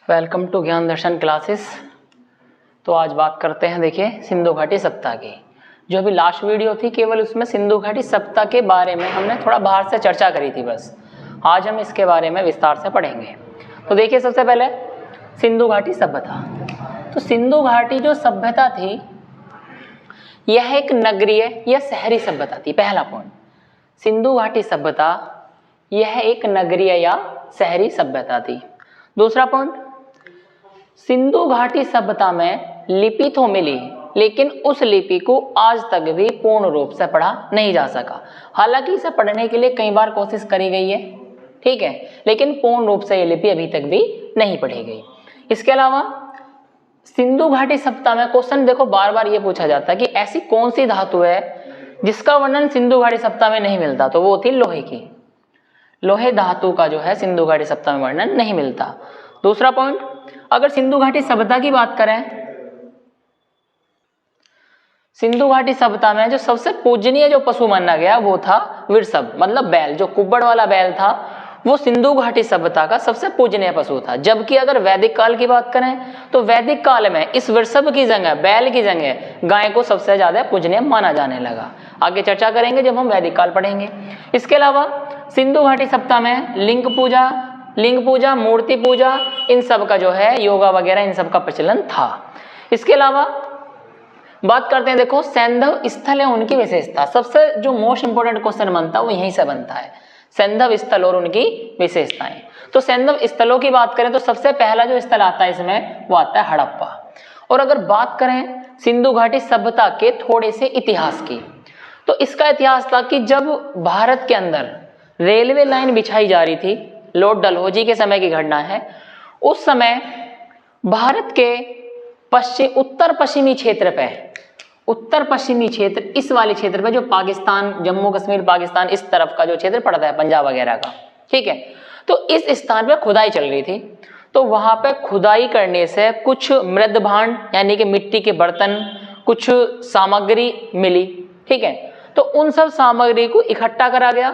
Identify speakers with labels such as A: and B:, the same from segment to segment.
A: Welcome to ज्ञान दर्शन classes. तो आज बात करते हैं, देखिए, सिंधु घाटी सप्ताह की। जो अभी लास्ट वीडियो थी केवल उसमें सिंधु घाटी सप्ताह के बारे में हमने थोड़ा बाहर से चर्चा करी थी बस। आज हम इसके बारे में विस्तार से पढ़ेंगे। तो देखिए, सबसे पहले सिंधु घाटी सभ्यता। तो सिंधु घाटी जो सभ्यता थी यह एक नगरीय या शहरी सभ्यता थी। पहला पॉइंट, सिंधु घाटी सभ्यता यह एक नगरीय या शहरी सभ्यता थी। दूसरा पॉइंट, सिंधु घाटी सभ्यता में लिपि तो मिली लेकिन उस लिपि को आज तक भी पूर्ण रूप से पढ़ा नहीं जा सका। हालांकि इसे पढ़ने के लिए कई बार कोशिश करी गई है, ठीक है, लेकिन पूर्ण रूप से ये लिपि अभी तक भी नहीं पढ़ी गई। इसके अलावा सिंधु घाटी सभ्यता में क्वेश्चन देखो बार बार ये पूछा जाता है कि ऐसी कौन सी धातु है जिसका वर्णन सिंधु घाटी सभ्यता में नहीं मिलता, तो वो थी लोहे की। लोहे धातु का जो है सिंधु घाटी सभ्यता में वर्णन नहीं मिलता। दूसरा पॉइंट, अगर सिंधु घाटी सभ्यता की बात करें, सिंधु घाटी सभ्यता में जो सबसे पूजनीय जो पशु माना गया वो था वृषभ, मतलब बैल। जो कुब्बड़ वाला बैल था वो सिंधु घाटी सभ्यता का सबसे पूजनीय पशु था। जबकि अगर वैदिक काल की बात करें तो वैदिक काल में इस वृषभ की जगह, बैल की जगह गाय को सबसे ज्यादा पूजनीय माना जाने लगा। आगे चर्चा करेंगे जब हम वैदिक काल पढ़ेंगे। इसके अलावा सिंधु घाटी सभ्यता में लिंग पूजा, मूर्ति पूजा, इन सब का जो है योगा वगैरह इन सब का प्रचलन था। इसके अलावा बात करते हैं, देखो, सैंधव स्थल है उनकी विशेषता। सबसे जो मोस्ट इंपोर्टेंट क्वेश्चन बनता है वो यहीं से बनता है, सैंधव स्थल और उनकी विशेषताएं। तो सैंधव स्थलों की बात करें तो सबसे पहला जो स्थल आता है इसमें वो आता है हड़प्पा। और अगर बात करें सिंधु घाटी सभ्यता के थोड़े से इतिहास की, तो इसका इतिहास था कि जब भारत के अंदर रेलवे लाइन बिछाई जा रही थी, लॉर्ड डलहौजी के समय की घटना है। उस समय भारत के उत्तर पश्चिमी क्षेत्र, इस वाले क्षेत्र पे जो पाकिस्तान, जम्मू कश्मीर पाकिस्तान, इस तरफ का जो क्षेत्र पड़ता है पंजाब वगैरह का, ठीक है, तो इस स्थान पे खुदाई चल रही थी। तो वहां पे खुदाई करने से कुछ मृद भांड यानी कि मिट्टी के बर्तन, कुछ सामग्री मिली, ठीक है। तो उन सब सामग्री को इकट्ठा करा गया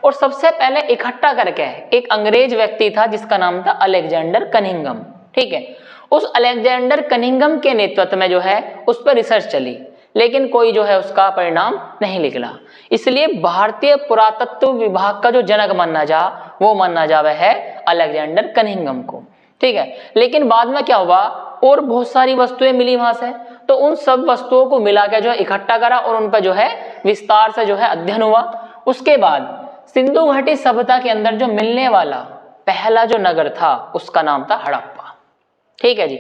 A: और सबसे पहले इकट्ठा करके एक अंग्रेज व्यक्ति था जिसका नाम था अलेक्जेंडर कनिंघम, ठीक है। उस अलेक्जेंडर कनिंघम के नेतृत्व में जो है उस पर रिसर्च चली, लेकिन कोई जो है उसका परिणाम नहीं निकला। इसलिए भारतीय पुरातत्व विभाग का जो जनक माना जा वह है अलेक्जेंडर कनिंघम को, ठीक है। लेकिन बाद में क्या हुआ, और बहुत सारी वस्तुएं मिली वहां से, तो उन सब वस्तुओं को मिला के जो है इकट्ठा करा और उन पर जो है विस्तार से जो है अध्ययन हुआ। उसके बाद सिंधु घाटी सभ्यता के अंदर जो मिलने वाला पहला जो नगर था उसका नाम था हड़प्पा, ठीक है जी।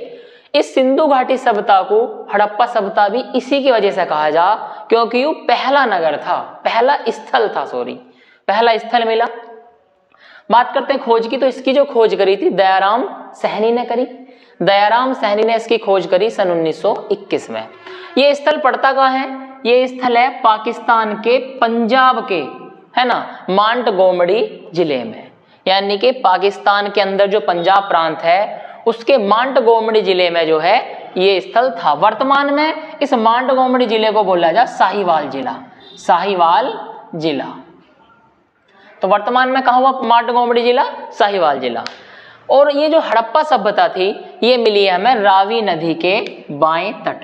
A: इस सिंधु घाटी सभ्यता को हड़प्पा सभ्यता भी इसी की वजह से कहा जा, क्योंकि वो पहला नगर था, पहला स्थल मिला। बात करते हैं खोज की, तो इसकी जो खोज करी थी दयाराम सहनी ने करी। दयाराम सहनी ने इसकी खोज करी सन 1921 में। ये स्थल पड़ता कहाँ है, ये स्थल है पाकिस्तान के पंजाब के, है ना, मांटगोमरी जिले में। यानी कि पाकिस्तान के अंदर जो पंजाब प्रांत है उसके मांटगोमरी जिले में जो है ये स्थल था। वर्तमान में इस मांटगोमरी जिले को बोला जा साहिवाल जिला। तो वर्तमान में कहाँ हुआ मांटगोमरी जिला, साहिवाल जिला। और ये जो हड़प्पा सभ्यता थी ये मिली है हमें रावी नदी के बाएं तट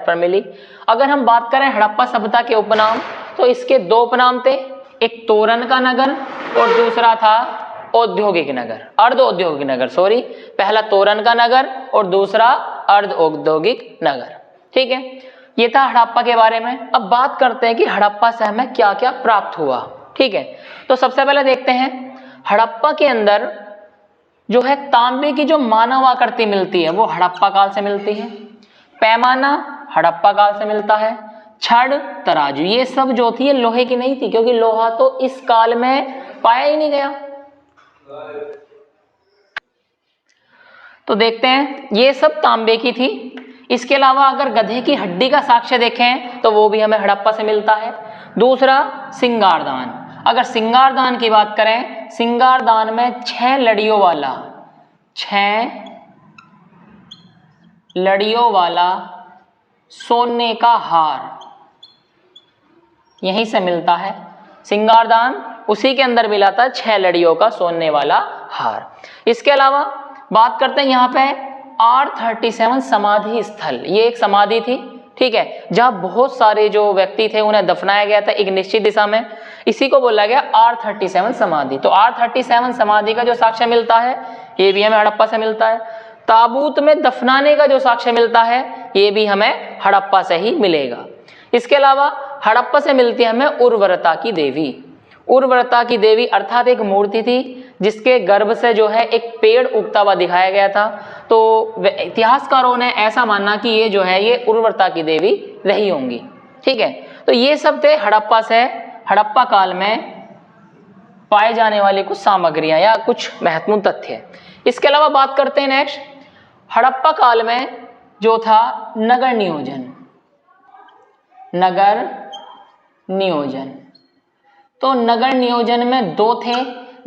A: पर मिली। अगर हम बात करें हड़प्पा सभ्यता के उपनाम, तो इसके दो उपनाम थे, एक तोरन का नगर और दूसरा था अर्ध औद्योगिक नगर। पहला तोरन का नगर और दूसरा अर्ध औद्योगिक नगर, ठीक है। ये था हड़प्पा के बारे में। अब बात करते हैं कि हड़प्पा से हमें क्या क्या प्राप्त हुआ, ठीक है। तो सबसे पहले देखते हैं हड़प्पा के अंदर जो है तांबे की जो मानव आकृति मिलती है वो हड़प्पा काल से मिलती है। पैमाना हड़प्पा काल से मिलता है। छड़, तराजू, ये सब जो थी ये लोहे की नहीं थी, क्योंकि लोहा तो इस काल में पाया ही नहीं गया। तो देखते हैं ये सब तांबे की थी। इसके अलावा अगर गधे की हड्डी का साक्ष्य देखें तो वो भी हमें हड़प्पा से मिलता है। दूसरा सिंगारदान, अगर सिंगारदान की बात करें, सिंगारदान में 6 लड़ियों वाला सोने का हार यहीं से मिलता है। सिंगारदान उसी के अंदर मिला था 6 लड़ियों का सोने वाला हार। इसके अलावा बात करते हैं यहाँ पे R37 समाधि स्थल, ये एक समाधि थी, ठीक है, जहां बहुत सारे जो व्यक्ति थे उन्हें दफनाया गया था एक निश्चित दिशा में, इसी को बोला गया R37 समाधि। तो R37 समाधि का जो साक्ष्य मिलता है ये भी हमें हड़प्पा से मिलता है। ताबूत में दफनाने का जो साक्ष्य मिलता है ये भी हमें हड़प्पा से ही मिलेगा। इसके अलावा हड़प्पा से मिलती है हमें उर्वरता की देवी। उर्वरता की देवी अर्थात एक मूर्ति थी जिसके गर्भ से जो है एक पेड़ उगता हुआ दिखाया गया था। तो इतिहासकारों ने ऐसा माना कि ये जो है ये उर्वरता की देवी रही होंगी, ठीक है। तो ये सब थे हड़प्पा से, हड़प्पा काल में पाए जाने वाली कुछ सामग्रियां या कुछ महत्वपूर्ण तथ्य। इसके अलावा बात करते हैं नेक्स्ट, हड़प्पा काल में जो था नगर नियोजन। नगर नियोजन, तो नगर नियोजन में दो थे।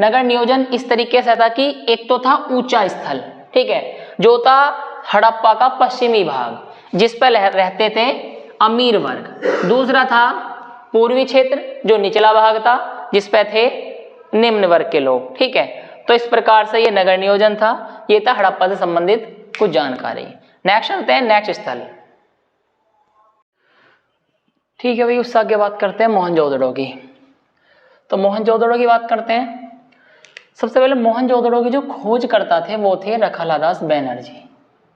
A: नगर नियोजन इस तरीके से था कि एक तो था ऊंचा स्थल, ठीक है, जो था हड़प्पा का पश्चिमी भाग जिस पर रहते थे अमीर वर्ग। दूसरा था पूर्वी क्षेत्र जो निचला भाग था जिस पर थे निम्न वर्ग के लोग, ठीक है। तो इस प्रकार से ये नगर नियोजन था, ये था हड़प्पा से संबंधित कुछ जानकारी। नेक्स्ट आते हैं नेक्स्ट स्थल, ठीक है भाई। उससे आगे बात करते हैं मोहनजोदड़ो की। तो मोहनजोदड़ो की बात करते हैं। सबसे पहले मोहनजोदड़ो की जो खोज करता थे वो थे रखालादास बैनर्जी,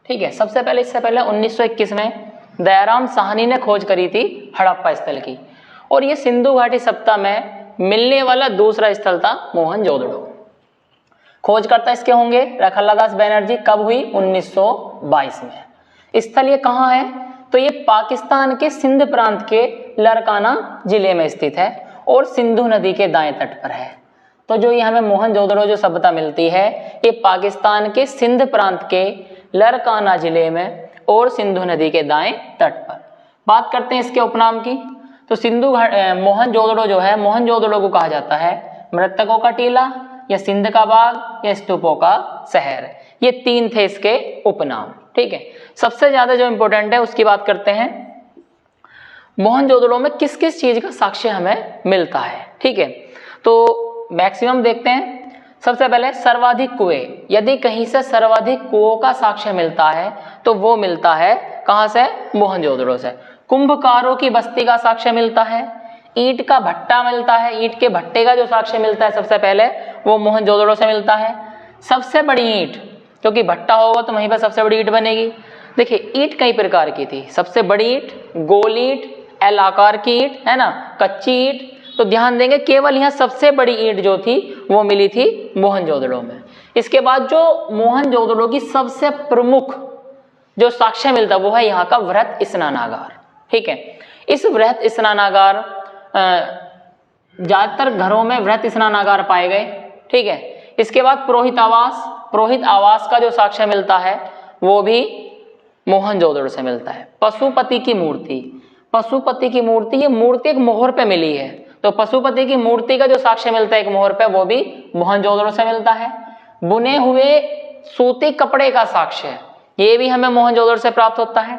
A: ठीक है। सबसे पहले इससे पहले 1921 में दयाराम साहनी ने खोज करी थी हड़प्पा स्थल की, और ये सिंधु घाटी सप्ताह में मिलने वाला दूसरा स्थल था मोहनजोदड़ो। खोजकर्ता इसके होंगे रखालादास बैनर्जी। कब हुई? 1922 में। स्थल ये कहाँ है? तो ये पाकिस्तान के सिंध प्रांत के लरकाना जिले में स्थित है और सिंधु नदी के दाएं तट पर है। तो जो ये हमें मोहनजोदड़ो जो सभ्यता मिलती है ये पाकिस्तान के सिंध प्रांत के लरकाना जिले में और सिंधु नदी के दाएं तट पर। बात करते हैं इसके उपनाम की। तो मोहनजोदड़ो जो है, मोहनजोदड़ो को कहा जाता है मृतकों का टीला या सिंध का बाग या स्तूपों का शहर। ये तीन थे इसके उपनाम, ठीक है। सबसे ज्यादा जो इंपॉर्टेंट है उसकी बात करते हैं। मोहनजोदड़ो में किस किस चीज का साक्ष्य हमें मिलता है, ठीक है। तो मैक्सिमम देखते हैं। सबसे पहले सर्वाधिक कुएं, यदि कहीं से सर्वाधिक कुओं का साक्ष्य मिलता है तो वो मिलता है कहां से? मोहनजोदड़ो से। कुंभकारों की बस्ती का साक्ष्य मिलता है, ईंट का भट्टा मिलता है, ईंट के भट्टे का जो साक्ष्य मिलता है सबसे पहले वो मोहनजोदड़ो से मिलता है। सबसे बड़ी ईंट, क्योंकि भट्टा होगा तो वहीं पर सबसे बड़ी ईंट बनेगी। देखिए ईंट कई प्रकार की थी, सबसे बड़ी ईंट, गोल ईंट, एल आकार की ईंट, है ना, कच्ची ईंट। तो ध्यान देंगे केवल यहाँ सबसे बड़ी ईंट जो थी वो मिली थी मोहनजोदड़ो में। इसके बाद जो मोहनजोदड़ो की सबसे प्रमुख जो साक्ष्य मिलता है वो है यहाँ का वृहत स्नानागार, ठीक है। इस वृहत स्नानागार, ज्यादातर घरों में वृहत स्नानागार पाए गए, ठीक है। इसके बाद पुरोहित आवास, पुरोहित आवास का जो साक्ष्य मिलता है वो भी मोहनजोदड़ो से मिलता है। पशुपति की मूर्ति, पशुपति की मूर्ति, ये मूर्ति एक मोहर पे मिली है, तो पशुपति की मूर्ति का जो साक्ष्य मिलता है एक मोहर पे वो भी मोहनजोदड़ो से मिलता है। बुने हुए सूती कपड़े का साक्ष्य ये भी हमें मोहनजोदड़ो से प्राप्त होता है।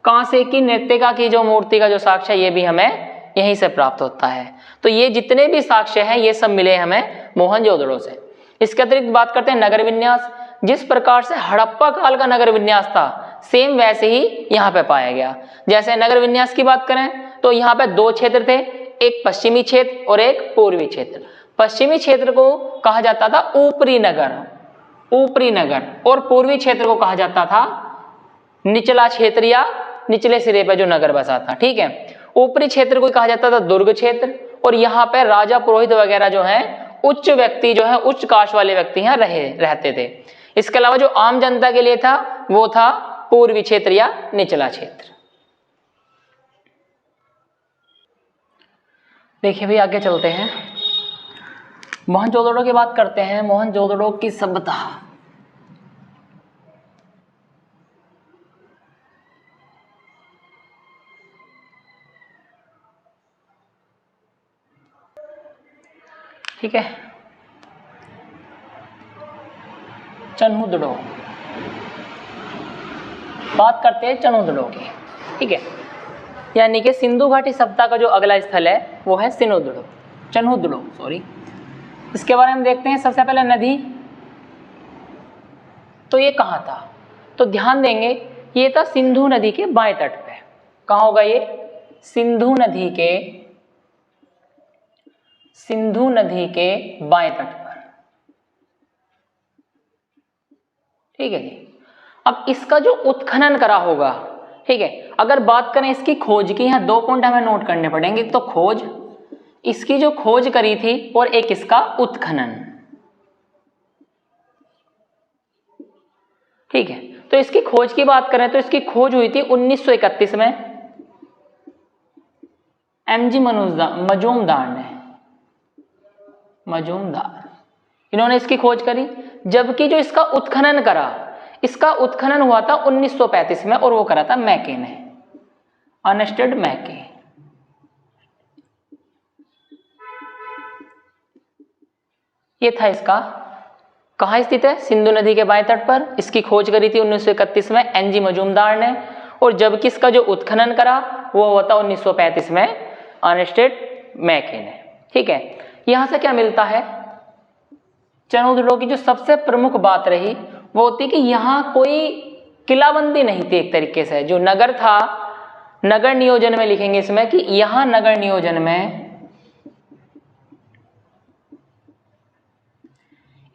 A: कांसे की नृत्यिका की जो मूर्ति का जो साक्ष्य ये भी हमें यहीं से प्राप्त होता है। तो ये जितने भी साक्ष्य हैं ये सब मिले हमें मोहनजोदड़ो से। इसके अतिरिक्त बात करते हैं नगर विन्यास। जिस प्रकार से हड़प्पा काल का नगर विन्यास था सेम वैसे ही यहाँ पे पाया गया। जैसे नगर विन्यास की बात करें तो यहाँ पे दो क्षेत्र थे, एक पश्चिमी क्षेत्र और एक पूर्वी क्षेत्र। पश्चिमी क्षेत्र को कहा जाता था ऊपरी नगर, ऊपरी नगर, और पूर्वी क्षेत्र को कहा जाता था निचला क्षेत्र या निचले सिरे पे जो नगर बसा था, ठीक है। ऊपरी क्षेत्र को कहा जाता था दुर्ग क्षेत्र, और यहाँ पे राजा पुरोहित वगैरह जो है उच्च व्यक्ति जो है उच्च कास्ट वाले व्यक्ति यहाँ रहते थे। इसके अलावा जो आम जनता के लिए था वो था पूर्वी क्षेत्र या निचला क्षेत्र। देखिए भाई आगे चलते हैं, मोहनजोदड़ो की बात करते हैं। मोहनजोदड़ो की सभ्यता, ठीक है। चन्हुदड़ो, बात करते हैं चन्हुदड़ो की, ठीक है। यानी कि सिंधु घाटी सभ्यता का जो अगला स्थल है वो है चन्हुदड़ो, सॉरी। इसके बारे में देखते हैं। सबसे पहले नदी, तो ये कहाँ था? तो ध्यान देंगे ये था सिंधु नदी के बाएं तट पे। कहाँ होगा ये? सिंधु नदी के बाएं तट पर। ठीक है जी। अब इसका जो उत्खनन करा होगा, ठीक है, अगर बात करें इसकी खोज की, यहाँ 2 पॉइंट हमें नोट करने पड़ेंगे। तो खोज, इसकी जो खोज करी थी, और एक इसका उत्खनन। ठीक है, तो इसकी खोज की बात करें तो इसकी खोज हुई थी 1931 में एमजी मजूमदार, इन्होंने इसकी खोज करी। जबकि जो इसका उत्खनन करा, इसका उत्खनन हुआ था 1935 में, और वो करा था मैके ने, अर्नेस्ट मैके। ये था इसका, कहाँ स्थित है? सिंधु नदी के बाएं तट पर। इसकी खोज करी थी 1931 में एनजी मजूमदार ने, और जबकि इसका जो उत्खनन करा वो हुआ था 1935 में अर्नेस्ट मैके ने। ठीक है, यहां से क्या मिलता है? चनोदड़ो की जो सबसे प्रमुख बात रही वो होती कि यहाँ कोई किलाबंदी नहीं थी। एक तरीके से जो नगर था, नगर नियोजन में लिखेंगे इसमें कि यहाँ नगर नियोजन में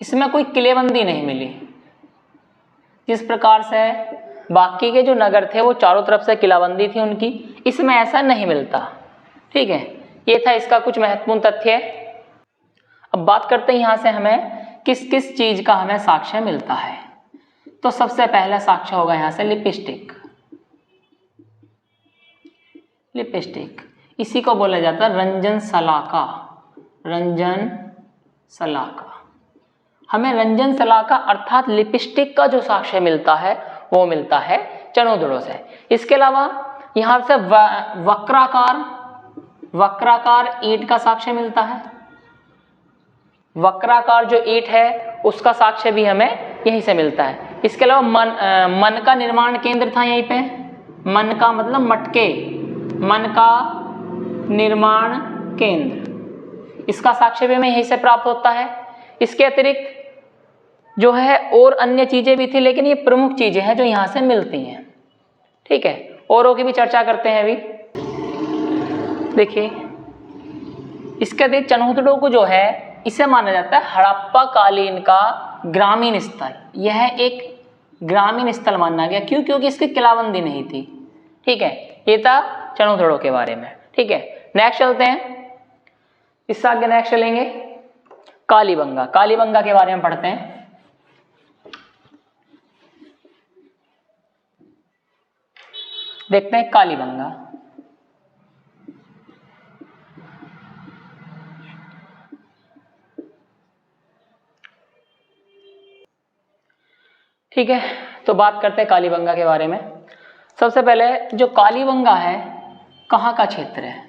A: इसमें कोई किलेबंदी नहीं मिली। जिस प्रकार से बाकी के जो नगर थे वो चारों तरफ से किलाबंदी थी उनकी, इसमें ऐसा नहीं मिलता। ठीक है, ये था इसका कुछ महत्वपूर्ण तथ्य। अब बात करते हैं यहाँ से हमें किस किस चीज का हमें साक्ष्य मिलता है। तो सबसे पहला साक्ष्य होगा यहाँ से लिपस्टिक। इसी को बोला जाता है रंजन सलाका। हमें रंजन सलाका अर्थात लिपस्टिक का जो साक्ष्य मिलता है वो मिलता है चनोदड़ो से। इसके अलावा यहाँ से वक्राकार ईंट का साक्ष्य मिलता है। वक्राकार जो ईंट है उसका साक्ष्य भी हमें यहीं से मिलता है। इसके अलावा मन का निर्माण केंद्र था यहीं पे। मन का मतलब मटके, मन का निर्माण केंद्र, इसका साक्ष्य भी हमें यहीं से प्राप्त होता है। इसके अतिरिक्त जो है और अन्य चीजें भी थी, लेकिन ये प्रमुख चीजें हैं जो यहाँ से मिलती हैं। ठीक है, औरों की भी चर्चा करते हैं अभी। देखिए, इसके अतिरिक्त चनोदड़ो को जो है इसे माना जाता है हड़प्पा कालीन का ग्रामीण स्थल। यह एक ग्रामीण स्थल माना गया। क्यों? क्योंकि इसकी किलाबंदी नहीं थी। ठीक है, ये था चनोदड़ो के बारे में। ठीक है, नेक्स्ट चलते हैं। इससे आगे नेक्स्ट चलेंगे कालीबंगा। कालीबंगा के बारे में पढ़ते हैं। देखते हैं कालीबंगा। ठीक है, तो बात करते हैं कालीबंगा के बारे में। सबसे पहले जो कालीबंगा है कहाँ का क्षेत्र है?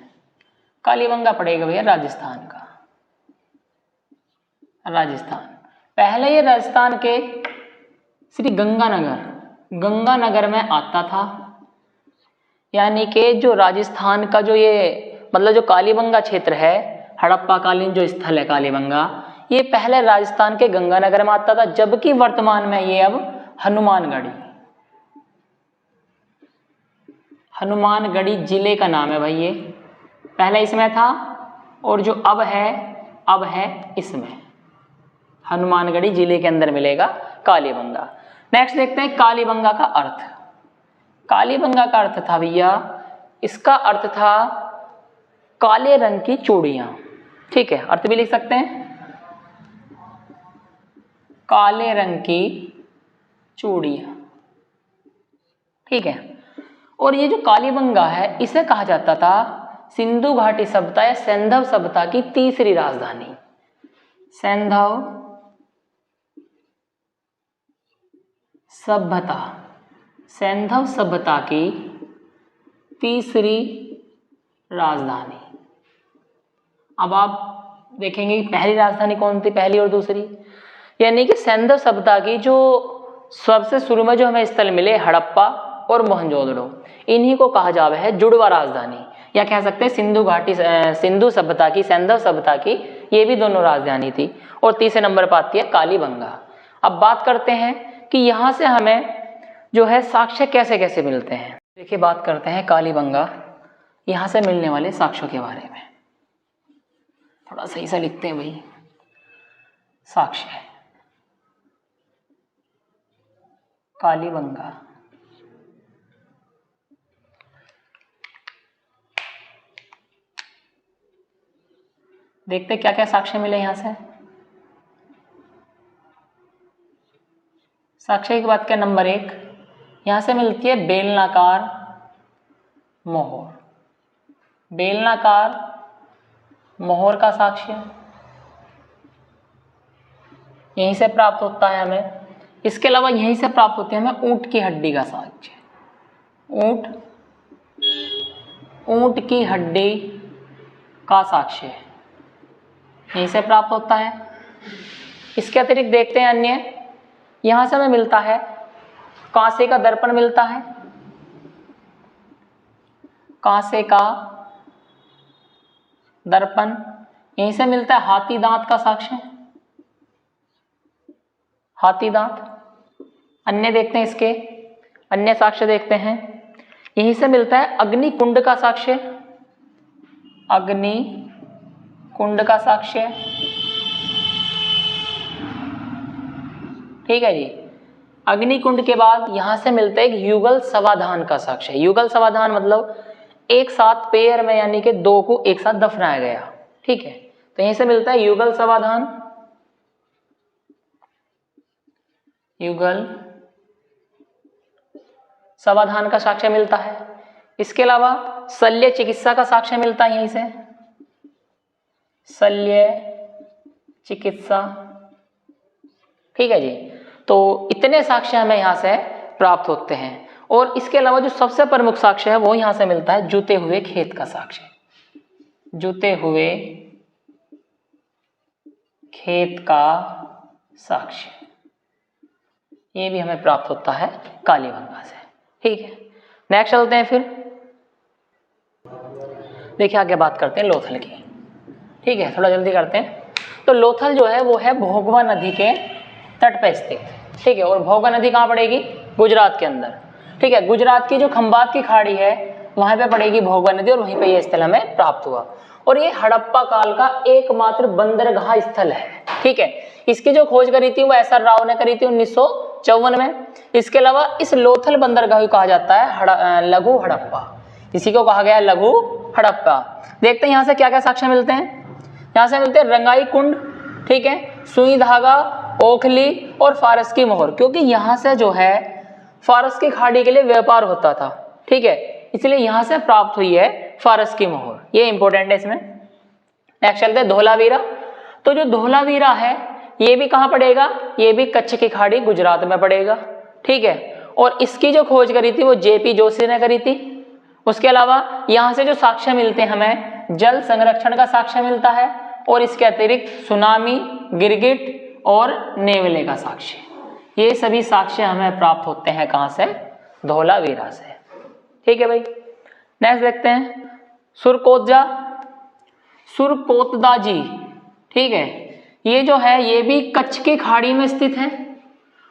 A: कालीबंगा पड़ेगा भैया राजस्थान का। राजस्थान, पहले ये राजस्थान के श्री गंगानगर में आता था। यानी कि जो राजस्थान का जो ये मतलब जो कालीबंगा क्षेत्र है, हड़प्पा कालीन जो स्थल है कालीबंगा, ये पहले राजस्थान के गंगानगर में आता था। जबकि वर्तमान में ये अब हनुमानगढ़ी जिले का नाम है भाई। ये पहले इसमें था और जो अब है इसमें हनुमानगढ़ी जिले के अंदर मिलेगा कालीबंगा। नेक्स्ट देखते हैं कालीबंगा का अर्थ। कालीबंगा का अर्थ था भैया, इसका अर्थ था काले रंग की चूड़ियां। ठीक है, अर्थ भी लिख सकते हैं काले रंग की चूड़ियां। ठीक है, और ये जो कालीबंगा है इसे कहा जाता था सिंधु घाटी सभ्यता या सैंधव सभ्यता की तीसरी राजधानी। सैंधव सभ्यता की तीसरी राजधानी। अब आप देखेंगे कि पहली राजधानी कौन थी, पहली और दूसरी। यानी कि सैंधव सभ्यता की जो सबसे शुरू में जो हमें स्थल मिले हड़प्पा और मोहनजोदड़ो, इन्हीं को कहा जावे है जुड़वा राजधानी, या कह सकते हैं सिंधु सभ्यता की, सैंधव सभ्यता की, ये भी दोनों राजधानी थी। और तीसरे नंबर पर आती है कालीबंगा। अब बात करते हैं कि यहाँ से हमें जो है साक्ष्य कैसे कैसे मिलते हैं। देखिए बात करते हैं कालीबंगा यहाँ से मिलने वाले साक्ष्यों के बारे में। थोड़ा सही सा लिखते हैं भाई। साक्ष्य कालीबंगा, देखते क्या क्या साक्ष्य मिले यहाँ से। साक्ष्य की बात करें नंबर 1, यहाँ से मिलती है बेलनाकार मोहर। बेलनाकार मोहर का साक्ष्य यहीं से प्राप्त होता है हमें। इसके अलावा यहीं से प्राप्त होती है हमें ऊंट की हड्डी का साक्ष्य। ऊंट की हड्डी का साक्ष्य यहीं से प्राप्त होता है। इसके अतिरिक्त देखते हैं अन्य, यहां से हमें मिलता है कांसे का दर्पण मिलता है। कांसे का दर्पण यहीं से मिलता है। हाथी दांत का साक्ष्य, हाथी दांत। अन्य देखते हैं, इसके अन्य साक्ष्य देखते हैं। यहीं से मिलता है अग्नि कुंड का साक्ष्य। अग्नि कुंड का साक्ष्य, ठीक है जी। अग्नि कुंड के बाद यहां से मिलता है एक युगल समाधान का साक्ष्य। युगल समाधान मतलब एक साथ पेयर में, यानी कि 2 को एक साथ दफनाया गया, ठीक है। तो यहीं से मिलता है युगल समाधान। युगल समाधान का साक्ष्य मिलता है। इसके अलावा शल्य चिकित्सा का साक्ष्य मिलता है यहीं से। शल्य चिकित्सा, ठीक है जी। तो इतने साक्ष्य हमें यहाँ से प्राप्त होते हैं। और इसके अलावा जो सबसे प्रमुख साक्ष्य है वो यहाँ से मिलता है जुते हुए खेत का साक्ष्य। जुते हुए खेत का साक्ष्य ये भी हमें प्राप्त होता है कालीबंगा से, ठीक है। नेक्स्ट चलते हैं। फिर देखिए आगे बात करते हैं लोथल की, ठीक है। थोड़ा जल्दी करते हैं। तो लोथल जो है वो है भोगवा नदी के तट पर स्थित, ठीक है। और भोगवा नदी कहाँ पड़ेगी? गुजरात के अंदर, ठीक है। गुजरात की जो खंबात की खाड़ी है वहां पे पड़ेगी भोगवा नदी, और वहीं पे यह स्थल हमें प्राप्त हुआ। और ये हड़प्पा काल का एकमात्र बंदरगाह स्थल है, ठीक है। इसकी जो खोज करी थी वो SR राव ने करी थी 1954 में। इसके अलावा इस लोथल बंदरगाह को कहा जाता है लघु हड़प्पा। इसी को कहा गया लघु हड़प्पा। देखते हैं यहाँ से क्या क्या साक्ष्य मिलते हैं। यहाँ से मिलते हैं रंगाई कुंड, ठीक है, सुई धागा, ओखली और फारस की मोहर। क्योंकि यहाँ से जो है फारस की खाड़ी के लिए व्यापार होता था, ठीक है, इसलिए यहाँ से प्राप्त हुई है फारस की मोहर। ये इंपॉर्टेंट है इसमें। नेक्स्ट चलते हैं धोलावीरा। तो जो धोलावीरा है ये भी कहाँ पड़ेगा? ये भी कच्छ की खाड़ी गुजरात में पड़ेगा, ठीक है। और इसकी जो खोज करी थी वो JP जोशी ने करी थी। उसके अलावा यहाँ से जो साक्ष्य मिलते हैं हमें जल संरक्षण का साक्ष्य मिलता है, और इसके अतिरिक्त सुनामी, गिरगिट और नेवले का साक्ष्य। ये सभी साक्ष्य हमें प्राप्त होते हैं कहाँ से? धोलावीरा से, ठीक है भाई। नेक्स्ट देखते हैं सुरकोतजा, सुरकोतदाजी, ठीक है। ये जो है ये भी कच्छ की खाड़ी में स्थित है,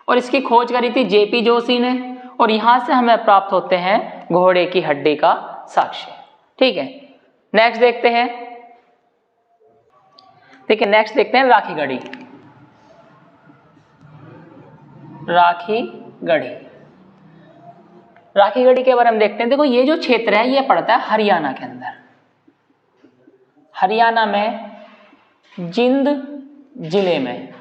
A: और इसकी खोज करी थी JP जोशी ने, और यहां से हमें प्राप्त होते हैं घोड़े की हड्डी का साक्ष्य, ठीक है। नेक्स्ट देखते हैं, देखिए नेक्स्ट देखते हैं राखी गढ़ी। राखी गढ़ी, राखी गढ़ी के बारे में देखते हैं। देखो ये जो क्षेत्र है ये पड़ता है हरियाणा के अंदर। हरियाणा में जिंद जिले में,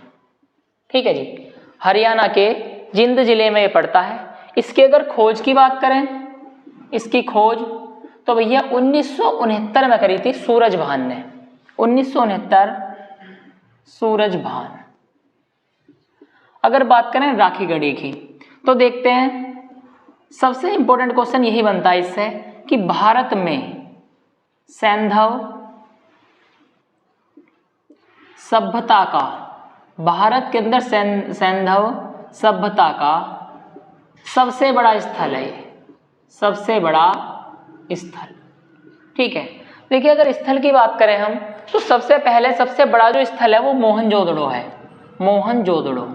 A: ठीक है जी। हरियाणा के जिंद जिले में ये पड़ता है। इसकी अगर खोज की बात करें, इसकी खोज तो भैया 1969 में करी थी सूरजभान ने। 1969 सूरजभान। अगर बात करें राखी गढ़ी की तो देखते हैं सबसे इंपॉर्टेंट क्वेश्चन यही बनता है इससे कि भारत में सैंधव सभ्यता का, भारत के अंदर सैंधव सभ्यता का सबसे बड़ा स्थल है, सबसे बड़ा स्थल, ठीक है। देखिए अगर स्थल की बात करें हम तो सबसे पहले सबसे बड़ा जो स्थल है वो मोहनजोदड़ो है। मोहनजोदड़ो,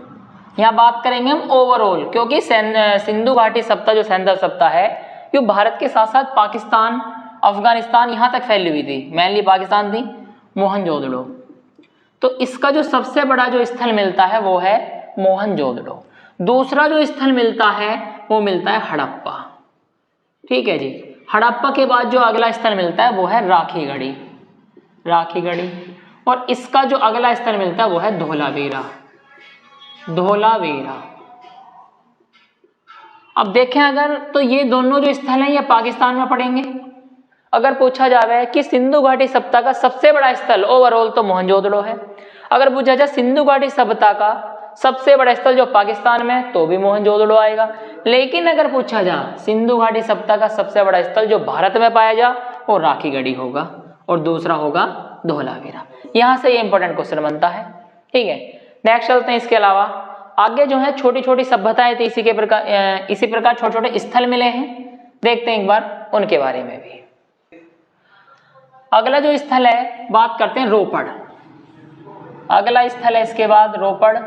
A: यहाँ बात करेंगे हम ओवरऑल, क्योंकि सिंधु घाटी सभ्यता जो सैंधव सभ्यता है ये भारत के साथ साथ पाकिस्तान, अफगानिस्तान यहाँ तक फैली हुई थी, मेनली पाकिस्तान थी, मोहनजोदड़ो। तो इसका जो सबसे बड़ा जो स्थल मिलता है वो है मोहनजोदड़ो। दूसरा जो स्थल मिलता है वो मिलता है हड़प्पा। ठीक है जी। हड़प्पा के बाद जो अगला स्थल मिलता है वो है राखीगढ़ी, राखीगढ़ी। और इसका जो अगला स्थल मिलता है वो है धोलावीरा, धोलावीरा। अब देखें अगर तो ये दोनों जो स्थल हैं ये पाकिस्तान में पड़ेंगे। अगर पूछा जाए कि सिंधु घाटी सभ्यता का सबसे बड़ा स्थल ओवरऑल तो मोहनजोदड़ो है। अगर पूछा जाए सिंधु घाटी सभ्यता का सबसे बड़ा स्थल जो पाकिस्तान में, तो भी मोहनजोदड़ो आएगा। लेकिन अगर पूछा जाए सिंधु घाटी सभ्यता का सबसे बड़ा स्थल जो भारत में पाया जा वो राखीगढ़ी होगा और दूसरा होगा धोलावीरा। यहां से ये इंपॉर्टेंट क्वेश्चन बनता है। ठीक है, नेक्स्ट चलते हैं। इसके अलावा आगे जो है छोटी छोटी सभ्यताएं थी, इसी प्रकार छोटे छोटे स्थल मिले हैं, देखते हैं एक बार उनके बारे में भी। अगला जो स्थल है बात करते हैं रोपड़। अगला स्थल है इसके बाद रोपड़।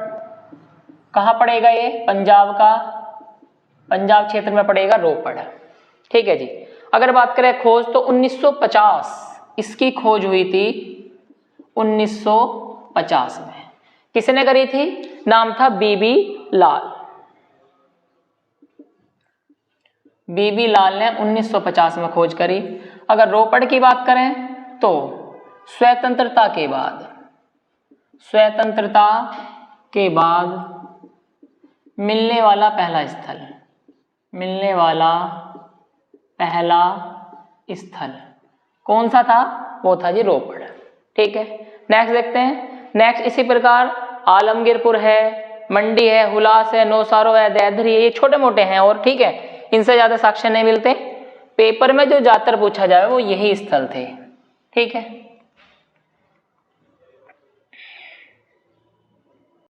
A: कहाँ पड़ेगा ये? पंजाब का, पंजाब क्षेत्र में पड़ेगा रोपड़। ठीक है जी। अगर बात करें खोज तो 1950 इसकी खोज हुई थी, 1950 में। किसने करी थी? नाम था बीबी लाल। बीबी लाल ने 1950 में खोज करी। अगर रोपड़ की बात करें तो स्वतंत्रता के बाद, स्वतंत्रता के बाद मिलने वाला पहला स्थल, मिलने वाला पहला स्थल कौन सा था? वो था जी रोपड़। ठीक है, नेक्स्ट देखते हैं। नेक्स्ट इसी प्रकार आलमगीरपुर है, मंडी है, हुलास है, नौसारो है, दैधरी है, ये छोटे मोटे हैं और ठीक है, इनसे ज्यादा साक्ष्य नहीं मिलते। पेपर में जो ज्यादातर पूछा जाए वो यही स्थल थे। ठीक है।